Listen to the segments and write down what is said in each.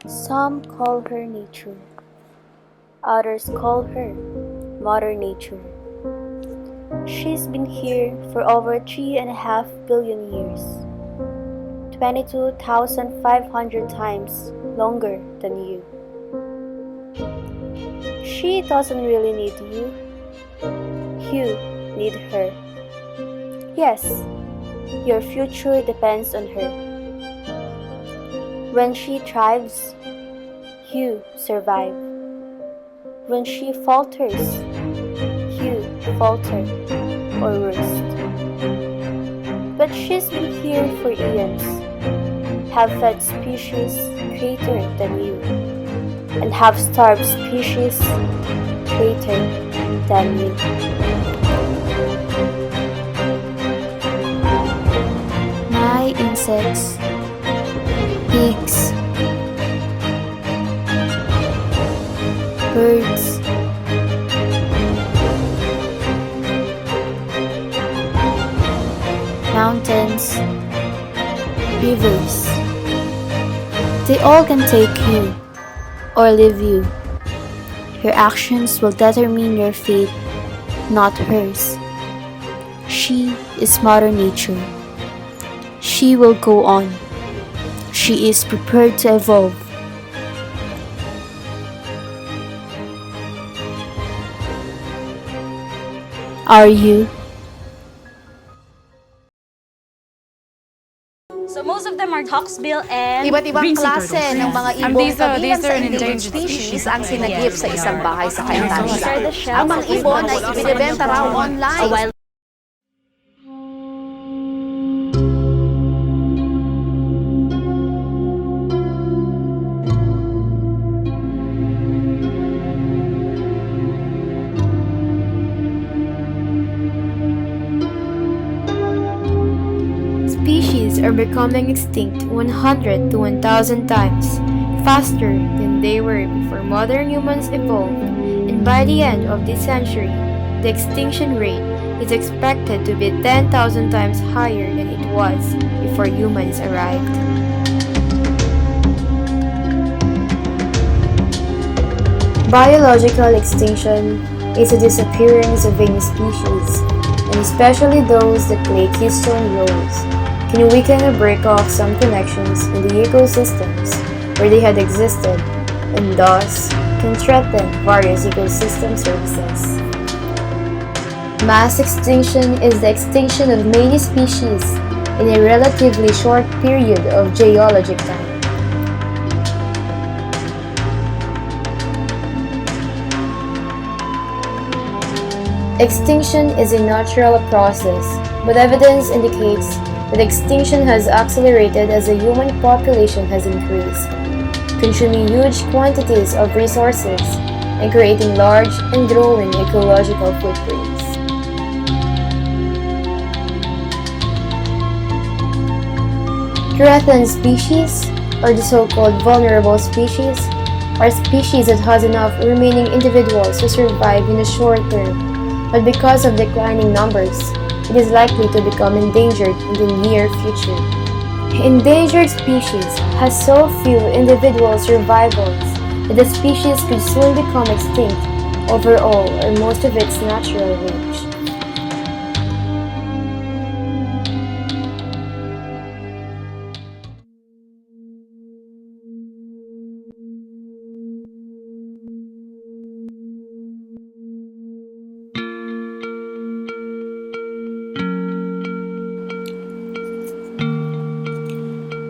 Some call her nature, others call her Mother Nature. She's been here for over 3.5 billion years, 22,500 times longer than you. She doesn't really need you, you need her. Yes, your future depends on her. When she thrives, you survive. When she falters, you falter, or worse. But she's been here for eons, have fed species greater than you, and have starved species greater than you. My insects, pigs, birds, mountains, rivers, they all can take you or leave you. Your actions will determine your fate, not hers. She is Mother Nature. She will go on. She is prepared to evolve. Are you? So most of them are hawksbill and Iba't ibang green sea klase turtles. ng mga ibong These are kabilang sa an endangered endangered species species. ang sinagip sa isang bahay sa Cayetano. These are the shells Ang mga of ibon ay which ibinebenta raw a online. wild Species are becoming extinct 100 to 1,000 times faster than they were before modern humans evolved, and by the end of this century, the extinction rate is expected to be 10,000 times higher than it was before humans arrived. Biological extinction is the disappearance of any species, and especially those that play keystone roles, can weaken or break off some connections in the ecosystems where they had existed, and thus can threaten various ecosystem services. Mass extinction is the extinction of many species in a relatively short period of geologic time. Extinction is a natural process, but evidence indicates that extinction has accelerated as the human population has increased, consuming huge quantities of resources and creating large and growing ecological footprints. Threatened species, or the so-called vulnerable species, are species that has enough remaining individuals to survive in the short term, but because of declining numbers, it is likely to become endangered in the near future. Endangered species has so few individual survivals that the species could soon become extinct overall or most of its natural range.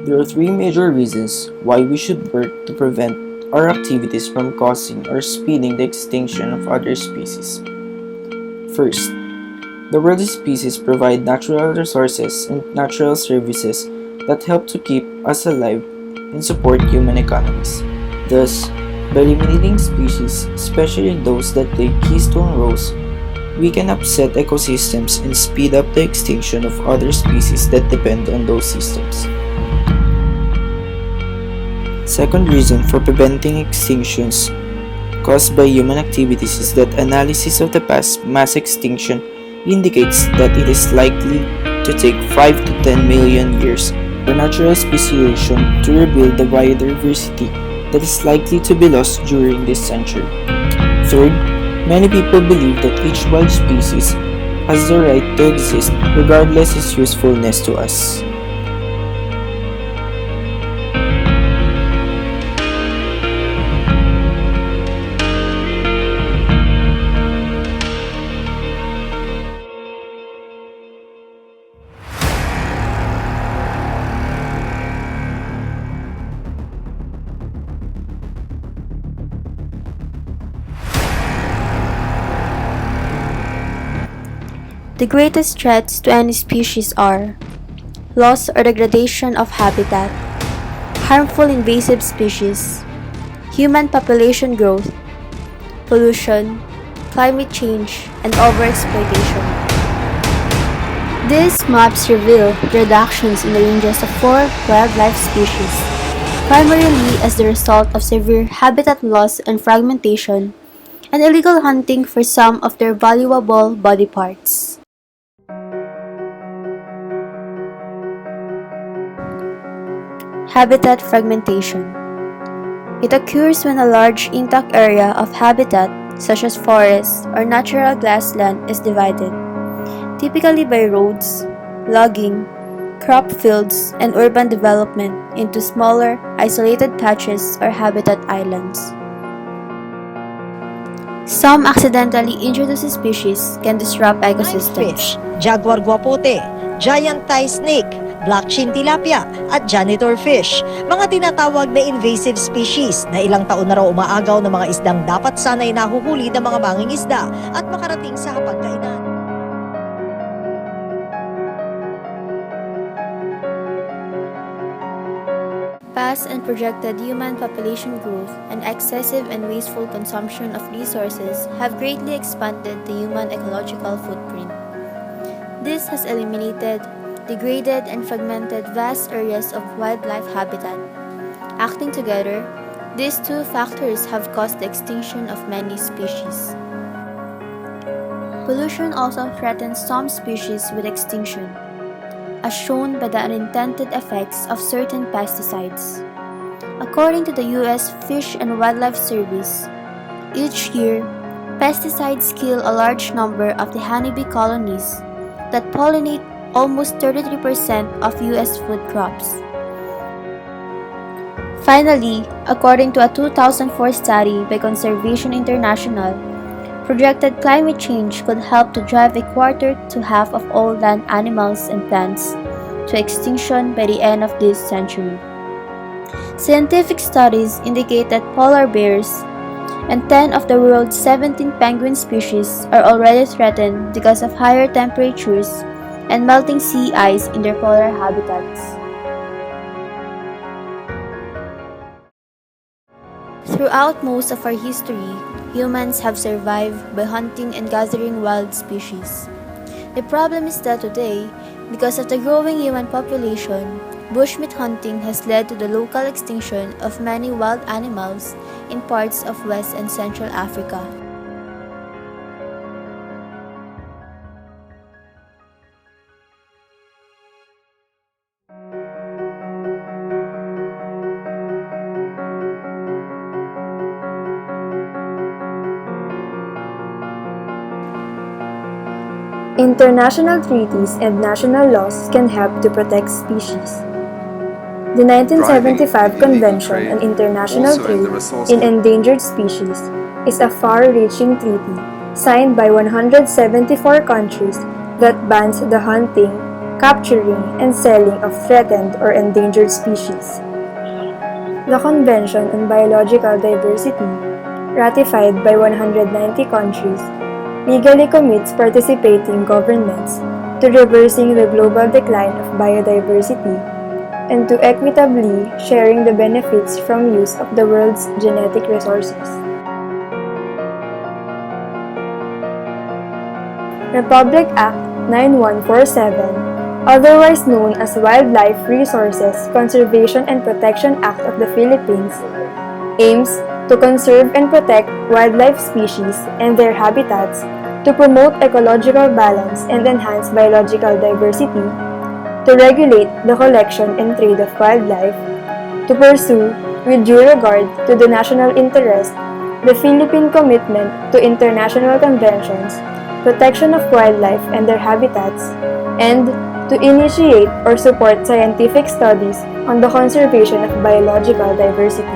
There are three major reasons why we should work to prevent our activities from causing or speeding the extinction of other species. First, the world's species provide natural resources and natural services that help to keep us alive and support human economies. Thus, by eliminating species, especially those that play keystone roles, we can upset ecosystems and speed up the extinction of other species that depend on those systems. Second reason for preventing extinctions caused by human activities is that analysis of the past mass extinction indicates that it is likely to take 5 to 10 million years for natural speciation to rebuild the biodiversity that is likely to be lost during this century. Third, many people believe that each wild species has the right to exist regardless of its usefulness to us. The greatest threats to any species are loss or degradation of habitat, harmful invasive species, human population growth, pollution, climate change, and overexploitation. These maps reveal reductions in the ranges of 4 wildlife species, primarily as the result of severe habitat loss and fragmentation, and illegal hunting for some of their valuable body parts. Habitat fragmentation. It occurs when a large intact area of habitat, such as forests or natural grassland, is divided, typically by roads, logging, crop fields, and urban development into smaller, isolated patches or habitat islands. Some accidentally introduced species can disrupt ecosystems. Fish, jaguar guapote, giant thigh snake, black chin tilapia at janitor fish, mga tinatawag na invasive species na ilang taon na raw umaagaw ng mga isdang dapat sana'y nahuhuli ng mga mangingisda at makarating sa hapagkainan. Past and projected human population growth and excessive and wasteful consumption of resources have greatly expanded the human ecological footprint. This has eliminated, degraded, and fragmented vast areas of wildlife habitat. Acting together, these two factors have caused the extinction of many species. Pollution also threatens some species with extinction, as shown by the unintended effects of certain pesticides. According to the U.S. Fish and Wildlife Service, each year, pesticides kill a large number of the honeybee colonies that pollinate almost 33% of U.S. food crops. Finally, according to a 2004 study by Conservation International, projected climate change could help to drive a quarter to half of all land animals and plants to extinction by the end of this century. Scientific studies indicate that polar bears and 10 of the world's 17 penguin species are already threatened because of higher temperatures and melting sea ice in their polar habitats. Throughout most of our history, humans have survived by hunting and gathering wild species. The problem is that today, because of the growing human population, bushmeat hunting has led to the local extinction of many wild animals in parts of West and Central Africa. International treaties and national laws can help to protect species. The 1975 Convention on International Trade in Endangered Species is a far-reaching treaty signed by 174 countries that bans the hunting, capturing, and selling of threatened or endangered species. The Convention on Biological Diversity, ratified by 190 countries, legally commits participating governments to reversing the global decline of biodiversity and to equitably sharing the benefits from use of the world's genetic resources. Republic Act 9147, otherwise known as Wildlife Resources Conservation and Protection Act of the Philippines, aims to conserve and protect wildlife species and their habitats, to promote ecological balance and enhance biological diversity, to regulate the collection and trade of wildlife, to pursue with due regard to the national interest, the Philippine commitment to international conventions, protection of wildlife and their habitats, and to initiate or support scientific studies on the conservation of biological diversity.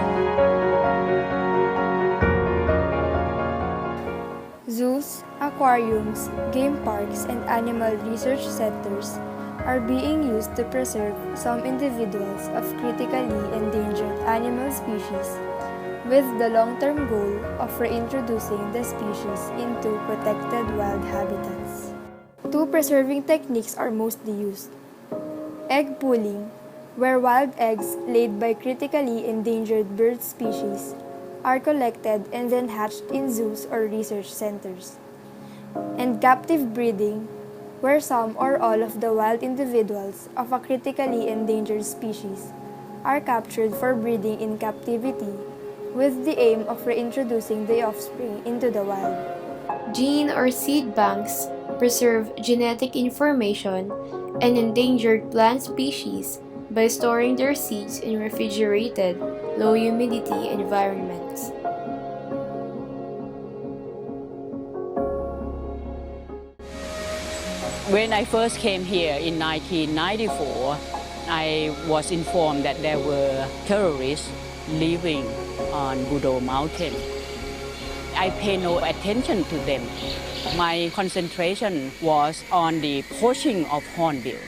Zoos, aquariums, game parks, and animal research centers are being used to preserve some individuals of critically endangered animal species with the long-term goal of reintroducing the species into protected wild habitats. Two preserving techniques are mostly used. Egg pooling, where wild eggs laid by critically endangered bird species are collected and then hatched in zoos or research centers. And captive breeding, where some or all of the wild individuals of a critically endangered species are captured for breeding in captivity with the aim of reintroducing the offspring into the wild. Gene or seed banks preserve genetic information and endangered plant species by storing their seeds in refrigerated, low-humidity environments. When I first came here in 1994, I was informed that there were terrorists living on Budo Mountain. I paid no attention to them. My concentration was on the poaching of hornbill.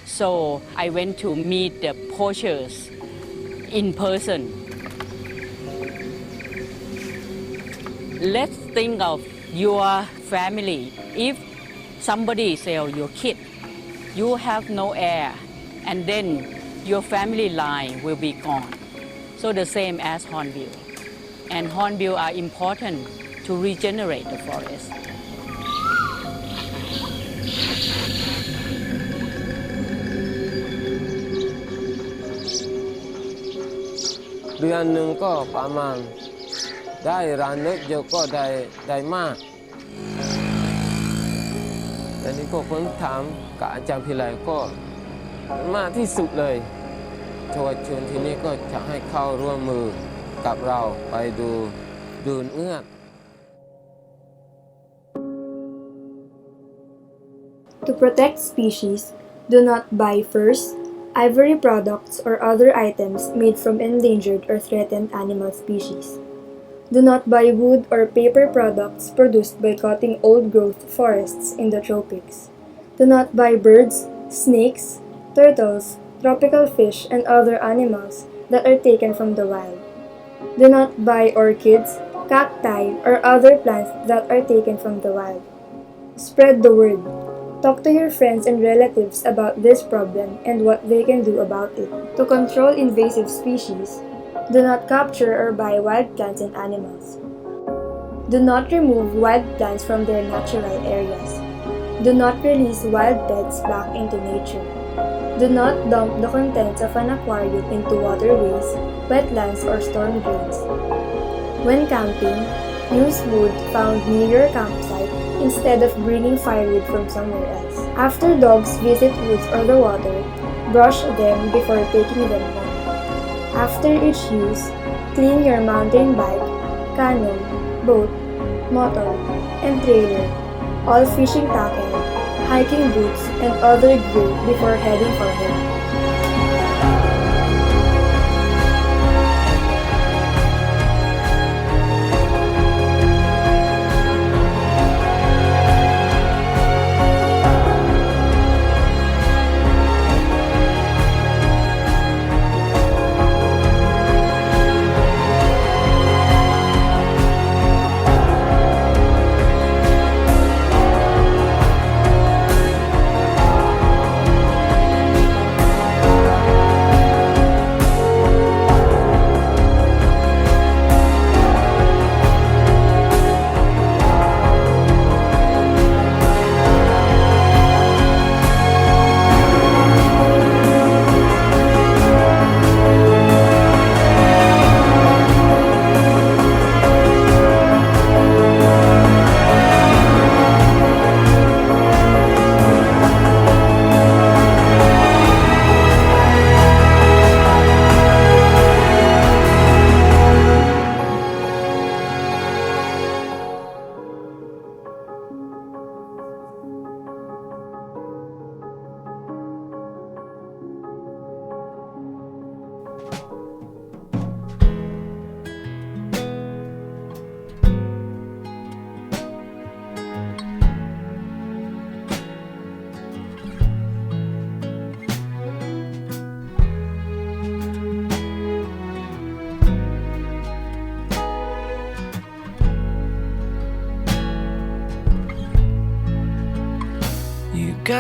So I went to meet the poachers in person. Let's think of your family. If somebody sells your kid, you have no heir, and then your family line will be gone. So the same as hornbill. And hornbill are important to regenerate the forest. เดือนหนึ่งก็ประมาณได้ร้านเล็กเยอะก็ได้มากแต่นี้ก็ผมถามกับอาจารย์พิไลก็มากที่สุดเลยชวนชวนที่นี่ก็จะให้เข้าร่วมมือกับเราไปดูเอื้อก To protect species, do not buy furs, ivory products, or other items made from endangered or threatened animal species. Do not buy wood or paper products produced by cutting old-growth forests in the tropics. Do not buy birds, snakes, turtles, tropical fish, and other animals that are taken from the wild. Do not buy orchids, cacti, or other plants that are taken from the wild. Spread the word. Talk to your friends and relatives about this problem and what they can do about it. To control invasive species, do not capture or buy wild plants and animals. Do not remove wild plants from their natural areas. Do not release wild pets back into nature. Do not dump the contents of an aquarium into waterways, wetlands, or storm drains. When camping, use wood found near your campsite instead of bringing firewood from somewhere else. After dogs visit woods or the water, brush them before taking them home. After each use, clean your mountain bike, canoe, boat, motor, and trailer, all fishing tackle, hiking boots, and other gear before heading for home.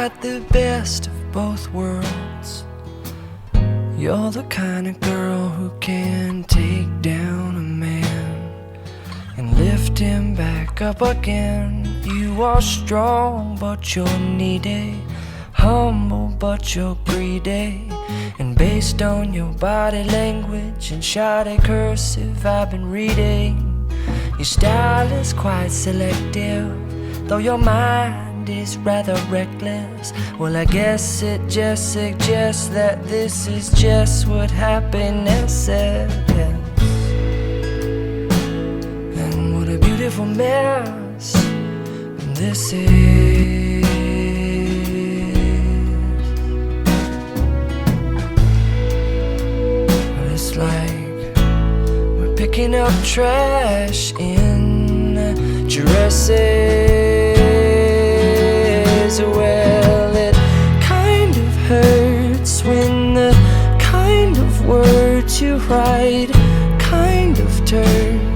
got the best of both worlds. You're the kind of girl who can take down a man and lift him back up again. You are strong but you're needy, humble but you're greedy, and based on your body language and shoddy cursive I've been reading, your style is quite selective, though your mind is rather reckless. Well, I guess it just suggests that this is just what happiness is. And what a beautiful mess this is. Well, it's like we're picking up trash in dresses. Well, it kind of hurts when the kind of words you write kind of turn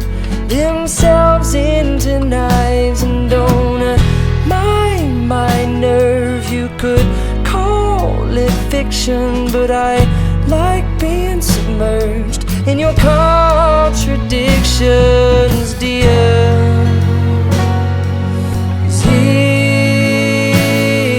themselves into knives and don't mind my nerve. You could call it fiction, but I like being submerged in your contradictions, dear.